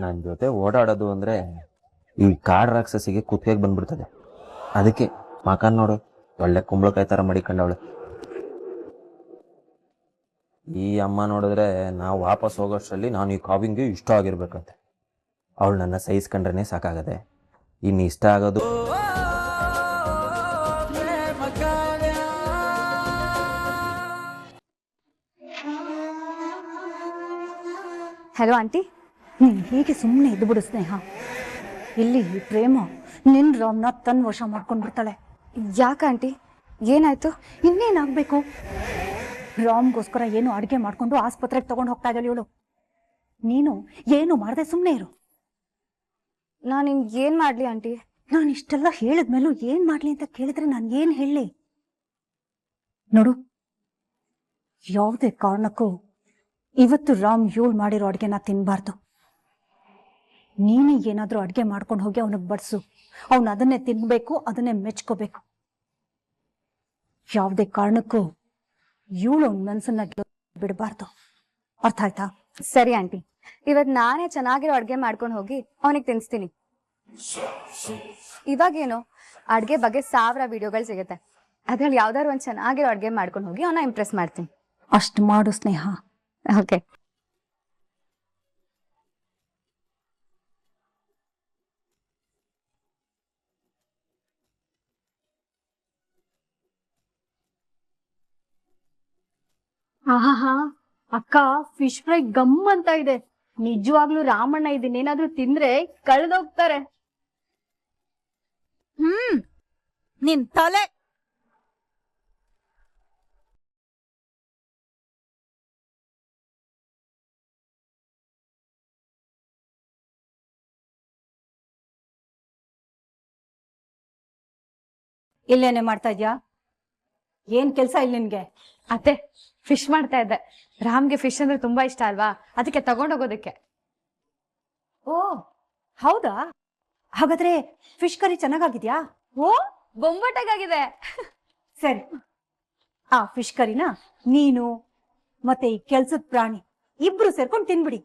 ನನ್ನ ಜೊತೆ ಓಡಾಡೋದು ಅಂದರೆ ಈ ಕಾಡು ರಾಕ್ಷಸಿಗೆ ಕುತ್ತಿಗೆಗೆ ಬಂದ್ಬಿಡ್ತದೆ. ಅದಕ್ಕೆ ಮಕಾನ್ ನೋಡು, ಒಳ್ಳೆ ಕುಂಬಳಕಾಯಿ ಥರ ಮಡಿಕೊಂಡವಳೆ. ಈ ಅಮ್ಮ ನೋಡಿದ್ರೆ ನಾವು ವಾಪಸ್ ಹೋಗೋಷ್ಟರಲ್ಲಿ ನಾನು ಈ ಕಾವಿಂಗೆ ಇಷ್ಟ ಆಗಿರ್ಬೇಕಂತೆ. ಅವಳು ನನ್ನ ಸಹಿಸ್ಕೊಂಡ್ರೆ ಸಾಕಾಗದೆ, ಇನ್ನು ಇಷ್ಟ ಆಗೋದು. Hello aunty. ಹೀಗೆ ಸುಮ್ಮನೆ ಇದ್ದು ಬಿಡು ಸ್ನೇಹ. ಇಲ್ಲಿ ಪ್ರೇಮ ನಿನ್ ರಾಮ್ನ ತನ್ನ ವಶ ಮಾಡ್ಕೊಂಡ್ಬಿಡ್ತಾಳೆ. ಯಾಕೆ ಆಂಟಿ, ಏನಾಯ್ತು? ಇನ್ನೇನಾಗಬೇಕು? ರಾಮ್ಗೋಸ್ಕರ ಏನು ಅಡುಗೆ ಮಾಡ್ಕೊಂಡು ಆಸ್ಪತ್ರೆಗೆ ತಗೊಂಡು ಹೋಗ್ತಾ ಇದ್ದಾಳೆ ಇವಳು. ನೀನು ಏನು ಮಾಡದೆ ಸುಮ್ಮನೆ ಇರು. ನಾನು ನಿಮ್ಗೆ ಏನು ಮಾಡಲಿ ಆಂಟಿ? ನಾನು ಇಷ್ಟೆಲ್ಲ ಹೇಳಿದ್ಮೇಲೂ ಏನು ಮಾಡಲಿ ಅಂತ ಕೇಳಿದ್ರೆ ನಾನು ಏನು ಹೇಳಲಿ? ನೋಡು, ಯಾವುದೇ ಕಾರಣಕ್ಕೂ ಇವತ್ತು ರಾಮ್ ಇವಳು ಮಾಡಿರೋ ಅಡುಗೆನ ತಿನ್ನಬಾರ್ದು. ನೀನೇ ಏನಾದರೂ ಅಡುಗೆ ಮಾಡ್ಕೊಂಡು ಹೋಗಿ ಅವನಿಗೆ ಬಡಿಸು. ಅವನು ಅದನ್ನೇ ತಿನ್ಬೇಕು, ಅದನ್ನೇ ಮೆಚ್ಕೋಬೇಕು. ಯಾವುದೇ ಕಾರಣಕ್ಕೂ ಇವಳು ಅವನ ಮನಸ್ಸನ್ನ ಬಿಡಬಾರ್ದು. ಅರ್ಥ ಆಯ್ತಾ? ಸರಿ ಆಂಟಿ, ಇವತ್ತು ನಾನೇ ಚೆನ್ನಾಗಿರೋ ಅಡುಗೆ ಮಾಡ್ಕೊಂಡು ಹೋಗಿ ಅವನಿಗೆ ತಿನ್ನಿಸ್ತೀನಿ. ಇವಾಗೇನು, ಅಡುಗೆ ಬಗ್ಗೆ 1000 ವಿಡಿಯೋಗಳು ಸಿಗುತ್ತೆ. ಅದ್ರಲ್ಲಿ ಯಾವ್ದಾದ್ರು ಒಂದು ಚೆನ್ನಾಗಿರೋ ಅಡುಗೆ ಮಾಡ್ಕೊಂಡು ಹೋಗಿ ಅವನ್ನ ಇಂಪ್ರೆಸ್ ಮಾಡ್ತೀನಿ. ಅಷ್ಟು ಮಾಡು ಸ್ನೇಹ. ಓಕೆ. ಆಹಾ ಅಕ್ಕ, ಫಿಶ್ ಫ್ರೈ ಗಮ್ ಅಂತ ಇದೆ. ನಿಜವಾಗ್ಲೂ ರಾಮಣ್ಣ ಇದನ್ನೇನಾದ್ರೂ ತಿಂದ್ರೆ ಕಳೆದೋಗ್ತಾರೆ. ನಿನ್ ತಲೆ ಇಲ್ಲೇನೆ ಮಾಡ್ತಾ ಇದ್ಯಾ? ಏನ್ ಕೆಲ್ಸ ಇಲ್ಲ ನಿನ್ಗೆ? ಅತ್ತೆ, ಫಿಶ್ ಮಾಡ್ತಾ ಇದ್ದೆ. ರಾಮ್ಗೆ ಫಿಶ್ ಅಂದ್ರೆ ತುಂಬಾ ಇಷ್ಟ ಅಲ್ವಾ, ಅದಕ್ಕೆ ತಗೊಂಡೋಗೋದಕ್ಕೆ. ಓ ಹೌದಾ? ಹಾಗಾದ್ರೆ ಫಿಶ್ ಕರಿ ಚೆನ್ನಾಗಿದ್ಯಾ? ಓ, ಬೊಂಬಾಟಾಗಿದೆ. ಸರಿ, ಆ ಫಿಶ್ ಕರಿನ ನೀನು ಮತ್ತೆ ಈ ಕೆಲ್ಸದ ಪ್ರಾಣಿ ಇಬ್ರು ಸೇರ್ಕೊಂಡು ತಿನ್ಬಿಡಿ.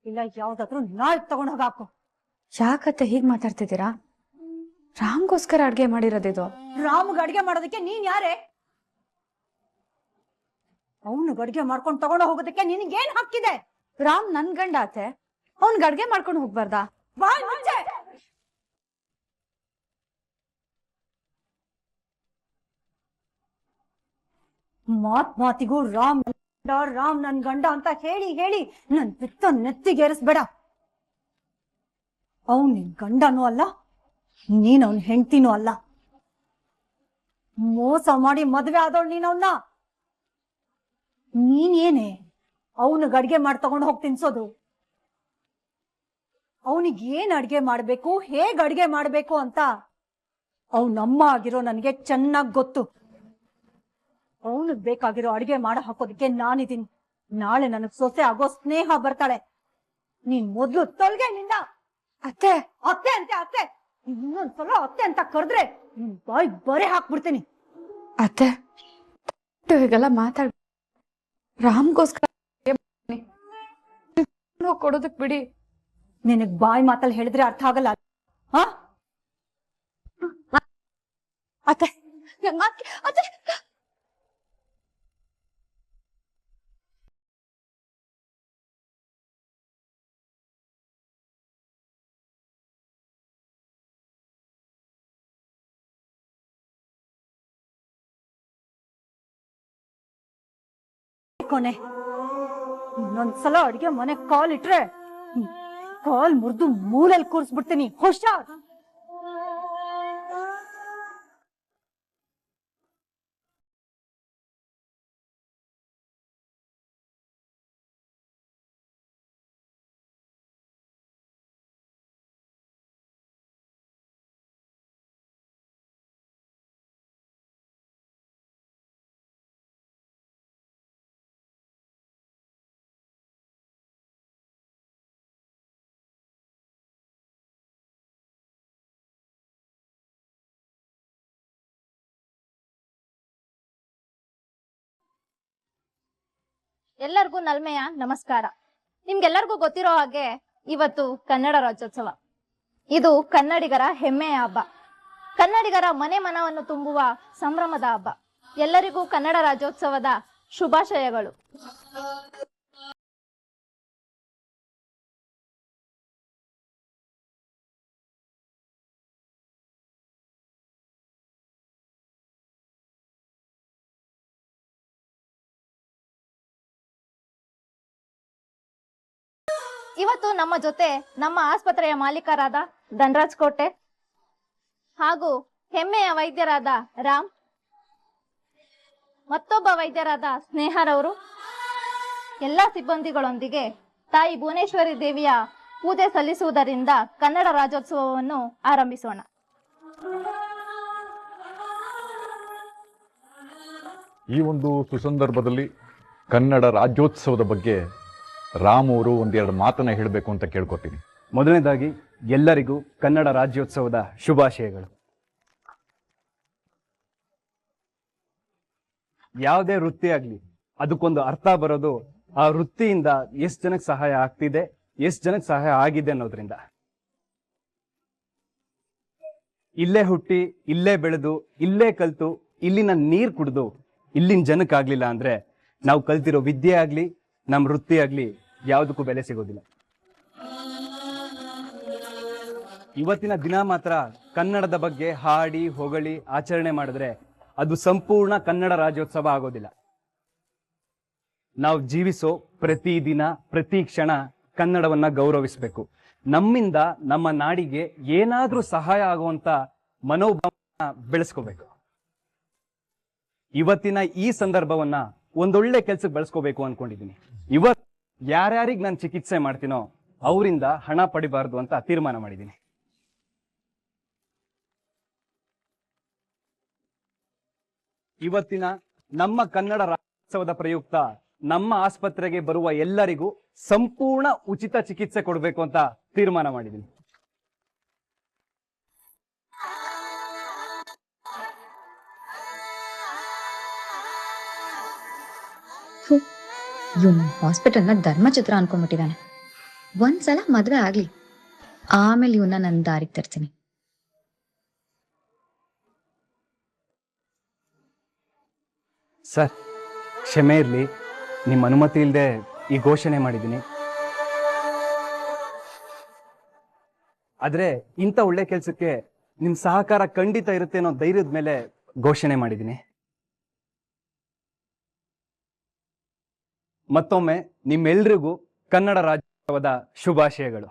ಇಲ್ಲ ಯಾವ್ದಾದ್ರು ನಾಳೆ ತಗೊಂಡ್ ಹೋಗಾಕು. ಯಾಕತ್ತೆ ಹೀಗ್ ಮಾತಾಡ್ತಿದ್ದೀರಾ? ರಾಮ್ಗೋಸ್ಕರ ಅಡ್ಗೆ ಮಾಡಿರೋದಿದು. ರಾಮ್ಗೆ ಅಡ್ಗೆ ಮಾಡೋದಕ್ಕೆ ನೀನ್ ಯಾರೇ? ಅವನಿಗೆ ಅಡ್ಗೆ ಮಾಡ್ಕೊಂಡು ತಗೊಂಡು ಹೋಗೋದಕ್ಕೆ ನಿನಗೇನ್ ಹಕ್ಕಿದೆ? ರಾಮ್ ನನ್ ಗಂಡ ಅತ್ತೆ, ಅವ್ನ್ಗೆ ಅಡ್ಗೆ ಮಾಡ್ಕೊಂಡು ಹೋಗ್ಬಾರ್ದಾ? ಬಾಯ್ ಮುಚ್ಚೆ. ಮಾತಿಗೂ ರಾಮ್ ರಾಮ್ ನನ್ ಗಂಡ ಅಂತ ಹೇಳಿ ಹೇಳಿ ನನ್ ಬಿತ್ತ ನೆತ್ತಿಗೇರಿಸ್ಬೇಡ. ಅವನ್ ನಿನ್ ಗಂಡನೂ ಅಲ್ಲ, ನೀನ್ ಅವನ್ ಹೆಂಡ್ತಿನೂ ಅಲ್ಲ. ಮೋಸ ಮಾಡಿ ಮದ್ವೆ ಆದವಳು ನೀನ್ ಅವನ್ನ. ನೀನೇನೆ ಅವನಿಗೆ ಅಡ್ಗೆ ಮಾಡಿ ತಗೊಂಡು ಹೋಗಿ ತಿನ್ಸೋದು? ಅವನಿಗೆ ಏನ್ ಅಡ್ಗೆ ಮಾಡ್ಬೇಕು, ಹೇಗ್ ಅಡ್ಗೆ ಮಾಡ್ಬೇಕು ಅಂತ ಅವನಮ್ಮ ಆಗಿರೋ ನನ್ಗೆ ಚೆನ್ನಾಗ್ ಗೊತ್ತು. ಅವನಿಗೆ ಬೇಕಾಗಿರೋ ಅಡ್ಗೆ ಮಾಡೋ ಹಾಕೋದಕ್ಕೆ ನಾನಿದ್ದೀನಿ. ನಾಳೆ ನನಗ್ ಸೊಸೆ ಆಗೋ ಸ್ನೇಹ ಬರ್ತಾಳೆ. ನೀನ್ ಮೊದ್ಲು ತೊಲ್ಗೆ ನಿಂದ. ಅತ್ತೆ, ಅತ್ತೆ ಅಂತೆ ಅತ್ತೆ, ಇನ್ನೊಂದ್ಸಲ ಅತ್ತೆ ಅಂತ ಕರೆದ್ರೆ ಬಾಯ್ ಬರೆ ಹಾಕ್ಬಿಡ್ತೀನಿ. ಅತ್ತೆ ಹೀಗೆಲ್ಲ ಮಾತಾಡ್. ರಾಮ್ಗೋಸ್ಕರ ಕೊಡೋದಕ್ ಬಿಡಿ. ನಿನಗ್ ಬಾಯ್ ಮಾತಲ್ಲಿ ಹೇಳಿದ್ರೆ ಅರ್ಥ ಆಗಲ್ಲ. ಹಾ ಅತ್ತೆ, ಅತ್ತೆ ಕೊನೆ ಇನ್ನೊಂದ್ಸಲ ಅಡ್ಗೆ ಮನೆ ಕಾಲ್ ಇಟ್ರೆ ಕಾಲ್ ಮುರಿದು ಮೂಲೆಯಲ್ಲಿ ಕೂರಿಸ್ಬಿಡ್ತೀನಿ. ಹುಷಾರ್. ಎಲ್ಲರಿಗೂ ನಲ್ಮೆಯ ನಮಸ್ಕಾರ. ನಿಮ್ಗೆಲ್ಲರಿಗೂ ಗೊತ್ತಿರೋ ಹಾಗೆ ಇವತ್ತು ಕನ್ನಡ ರಾಜ್ಯೋತ್ಸವ. ಇದು ಕನ್ನಡಿಗರ ಹೆಮ್ಮೆಯ ಹಬ್ಬ, ಕನ್ನಡಿಗರ ಮನೆ ಮನವನ್ನು ತುಂಬುವ ಸಂಭ್ರಮದ ಹಬ್ಬ. ಎಲ್ಲರಿಗೂ ಕನ್ನಡ ರಾಜ್ಯೋತ್ಸವದ ಶುಭಾಶಯಗಳು. ಇವತ್ತು ನಮ್ಮ ಜೊತೆ ನಮ್ಮ ಆಸ್ಪತ್ರೆಯ ಮಾಲೀಕರಾದ ಧನರಾಜ್ ಕೋಟೆ ಹಾಗೂ ಹೆಮ್ಮೆಯ ವೈದ್ಯರಾದ ರಾಮ್, ಮತ್ತೊಬ್ಬ ವೈದ್ಯರಾದ ಸ್ನೇಹರವರು, ಎಲ್ಲ ಸಿಬ್ಬಂದಿಗಳೊಂದಿಗೆ ತಾಯಿ ಭುವನೇಶ್ವರಿ ದೇವಿಯ ಪೂಜೆ ಸಲ್ಲಿಸುವುದರಿಂದ ಕನ್ನಡ ರಾಜ್ಯೋತ್ಸವವನ್ನು ಆರಂಭಿಸೋಣ. ಈ ಒಂದು ಸುಸಂದರ್ಭದಲ್ಲಿ ಕನ್ನಡ ರಾಜ್ಯೋತ್ಸವದ ಬಗ್ಗೆ ರಾಮ್ ಅವರು ಒಂದೆರಡು ಮಾತನ್ನ ಹೇಳಬೇಕು ಅಂತ ಕೇಳ್ಕೊತೀನಿ. ಮೊದಲನೇದಾಗಿ ಎಲ್ಲರಿಗೂ ಕನ್ನಡ ರಾಜ್ಯೋತ್ಸವದ ಶುಭಾಶಯಗಳು. ಯಾವುದೇ ವೃತ್ತಿ ಆಗಲಿ ಅದಕ್ಕೊಂದು ಅರ್ಥ ಬರೋದು ಆ ವೃತ್ತಿಯಿಂದ ಎಷ್ಟು ಜನಕ್ಕೆ ಸಹಾಯ ಆಗ್ತಿದೆ, ಎಷ್ಟು ಜನಕ್ಕೆ ಸಹಾಯ ಆಗಿದೆ ಅನ್ನೋದ್ರಿಂದ. ಇಲ್ಲೇ ಹುಟ್ಟಿ, ಇಲ್ಲೇ ಬೆಳೆದು, ಇಲ್ಲೇ ಕಲ್ತು, ಇಲ್ಲಿನ ನೀರು ಕುಡಿದು ಇಲ್ಲಿನ ಜನಕ್ಕಾಗ್ಲಿಲ್ಲ ಅಂದ್ರೆ ನಾವು ಕಲ್ತಿರೋ ವಿದ್ಯೆ ಆಗ್ಲಿ, ನಮ್ಮ ವೃತ್ತಿ ಆಗ್ಲಿ ಯಾವುದಕ್ಕೂ ಬೆಲೆ ಸಿಗೋದಿಲ್ಲ. ಇವತ್ತಿನ ದಿನ ಮಾತ್ರ ಕನ್ನಡದ ಬಗ್ಗೆ ಹಾಡಿ ಹೊಗಳಿ ಆಚರಣೆ ಮಾಡಿದ್ರೆ ಅದು ಸಂಪೂರ್ಣ ಕನ್ನಡ ರಾಜ್ಯೋತ್ಸವ ಆಗೋದಿಲ್ಲ. ನಾವು ಜೀವಿಸೋ ಪ್ರತಿ ದಿನ, ಪ್ರತಿ ಕ್ಷಣ ಕನ್ನಡವನ್ನ ಗೌರವಿಸಬೇಕು. ನಮ್ಮಿಂದ ನಮ್ಮ ನಾಡಿಗೆ ಏನಾದ್ರೂ ಸಹಾಯ ಆಗುವಂತ ಮನೋಭಾವನ ಬೆಳೆಸ್ಕೋಬೇಕು. ಇವತ್ತಿನ ಈ ಸಂದರ್ಭವನ್ನ ಒಂದೊಳ್ಳೆ ಕೆಲ್ಸಕ್ಕೆ ಬಳಸ್ಕೋಬೇಕು ಅನ್ಕೊಂಡಿದ್ದೀನಿ. ಇವತ್ತು ಯಾರ್ಯಾರಿಗೆ ನಾನು ಚಿಕಿತ್ಸೆ ಮಾಡ್ತೀನೋ ಅವರಿಂದ ಹಣ ಪಡಿಬಾರ್ದು ಅಂತ ತೀರ್ಮಾನ ಮಾಡಿದ್ದೀನಿ. ಇವತ್ತಿನ ನಮ್ಮ ಕನ್ನಡ ರಾಜ್ಯೋತ್ಸವದ ಪ್ರಯುಕ್ತ ನಮ್ಮ ಆಸ್ಪತ್ರೆಗೆ ಬರುವ ಎಲ್ಲರಿಗೂ ಸಂಪೂರ್ಣ ಉಚಿತ ಚಿಕಿತ್ಸೆ ಕೊಡಬೇಕು ಅಂತ ತೀರ್ಮಾನ ಮಾಡಿದ್ದೀನಿ. ಇವನು ಹಾಸ್ಪಿಟಲ್ನ ಧರ್ಮಚಿತ್ರ ಅನ್ಕೊಂಡ್ಬಿಟ್ಟಿದ್ದಾನೆ. ಒಂದ್ಸಲ ಮದ್ವೆ ಆಗ್ಲಿ, ಆಮೇಲೆ ಇವನ್ನ ನನ್ನ ದಾರಿಗೆ ತರ್ತೀನಿ. ಸರ್, ಕ್ಷಮೆ ಇರಲಿ, ನಿಮ್ಮ ಅನುಮತಿ ಇಲ್ಲದೆ ಈ ಘೋಷಣೆ ಮಾಡಿದ್ದೀನಿ. ಆದ್ರೆ ಇಂಥ ಒಳ್ಳೆ ಕೆಲಸಕ್ಕೆ ನಿಮ್ ಸಹಕಾರ ಖಂಡಿತ ಇರುತ್ತೆ ಅನ್ನೋ ಧೈರ್ಯದ ಮೇಲೆ ಘೋಷಣೆ ಮಾಡಿದ್ದೀನಿ. ಮತ್ತೊಮ್ಮೆ ನಿಮ್ಮೆಲ್ರಿಗೂ ಕನ್ನಡ ರಾಜ್ಯೋತ್ಸವದ ಶುಭಾಶಯಗಳು.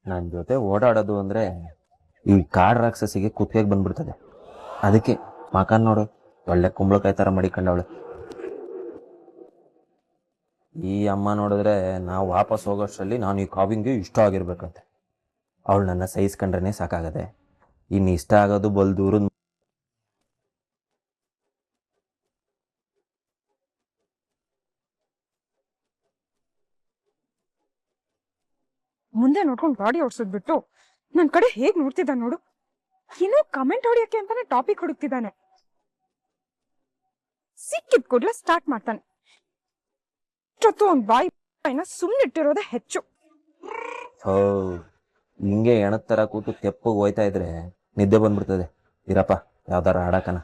ನನ್ನ ಜೊತೆ ಓಡಾಡೋದು ಅಂದರೆ ಈ ಕಾಡು ರಾಕ್ಷಸಿಗೆ ಕುತ್ತಿಗೆಗೆ ಬಂದ್ಬಿಡ್ತದೆ. ಅದಕ್ಕೆ ಮಕಾನ್ ನೋಡು, ಒಳ್ಳೆ ಕುಂಬಳಕಾಯಿ ಥರ ಮಡಿಕೊಂಡವಳೆ. ಈ ಅಮ್ಮ ನೋಡಿದ್ರೆ ನಾವು ವಾಪಸ್ ಹೋಗೋಷ್ಟರಲ್ಲಿ ನಾನು ಈ ಕಾವಿಂಗ್ಗೆ ಇಷ್ಟ ಆಗಿರ್ಬೇಕಂತೆ. ಅವಳು ನನ್ನ ಸಹಿಸ್ಕೊಂಡ್ರೆ ಸಾಕಾಗದೆ, ಇನ್ನು ಇಷ್ಟ ಆಗೋದು ಬಲ್ ದೂರದ. ಮುಂದೆ ನೋಡ್ಕೊಂಡು ಗಾಡಿ ಓಡಿಸೋದ್ಬಿಟ್ಟು ನನ್ನ ಕಡೆ ಹೇಗ್ ನೋಡ್ತಿದ್ದ ನೋಡು. ಏನೋ ಕಮೆಂಟ್ ಹೊಡಿಯಕ್ಕೆ ಅಂತಾನೆ ಟಾಪಿಕ್ ಹುಡುಕ್ತಿದ್ದಾನೆ. ಸಿಕ್ಕಿದ ಕೂಡ್ಲೆ ಸ್ಟಾರ್ಟ್ ಮಾಡ್ತಾನೆ. ಇಷ್ಟೊತ್ತು ಅವ್ನ್ ಬಾಯಿನ ಸುಮ್ಮನಿಟ್ಟಿರೋದೇ ಹೆಚ್ಚು. ಹೋ, ಹಿಂಗೆ ಎಣದ ಥರ ಕೂತು ತೆಪ್ಪಗೆ ಹೋಯ್ತಾ ಇದ್ರೆ ನಿದ್ದೆ ಬಂದ್ಬಿಡ್ತದೆ. ಇರಪ್ಪ ಯಾವ್ದಾರ ಆಡಕನ.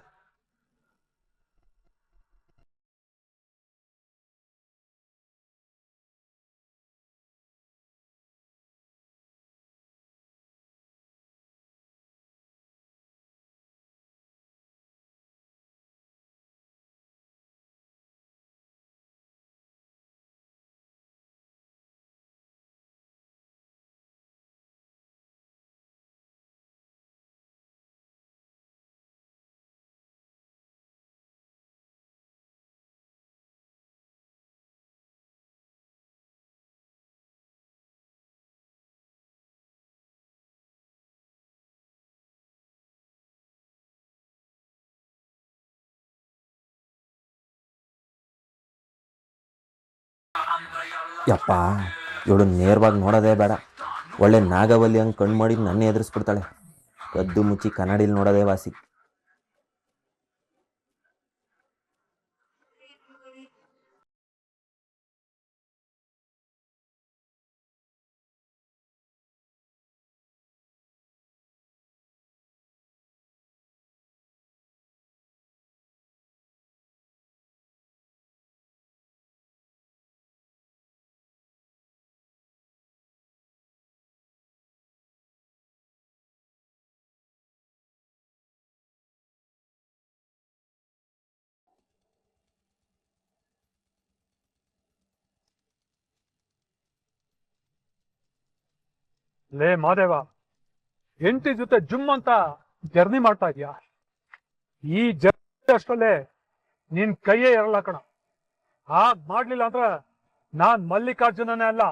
ಯಪ್ಪ, ಇವಳು ನೇರವಾಗಿ ನೋಡೋದೇ ಬೇಡ. ಒಳ್ಳೆ ನಾಗವಲ್ಲಿ ಹಂಗೆ ಕಣ್ಣು ಮಾಡಿ ನನ್ನ ಎದುರಿಸ್ಬಿಡ್ತಾಳೆ. ಕದ್ದು ಮುಚ್ಚಿ ಕನ್ನಡಿಲಿ ನೋಡೋದೇ ವಾಸಿ. ಲೇ ಮಾದೇವ, ಹೆಂಡತಿ ಜೊತೆ ಜುಮ್ ಅಂತ ಜರ್ನಿ ಮಾಡ್ತಾ ಇದೀಯಾ? ಈ ಜರ್ನಿ ಅಷ್ಟರಲ್ಲೇ ನಿನ್ ಕೈಯೇ ಇರಲ್ಲ ಕಣ. ಹಾಗ್ ಮಾಡ್ಲಿಲ್ಲ ಅಂದ್ರೆ ನಾನ್ ಮಲ್ಲಿಕಾರ್ಜುನನೇ ಅಲ್ಲ,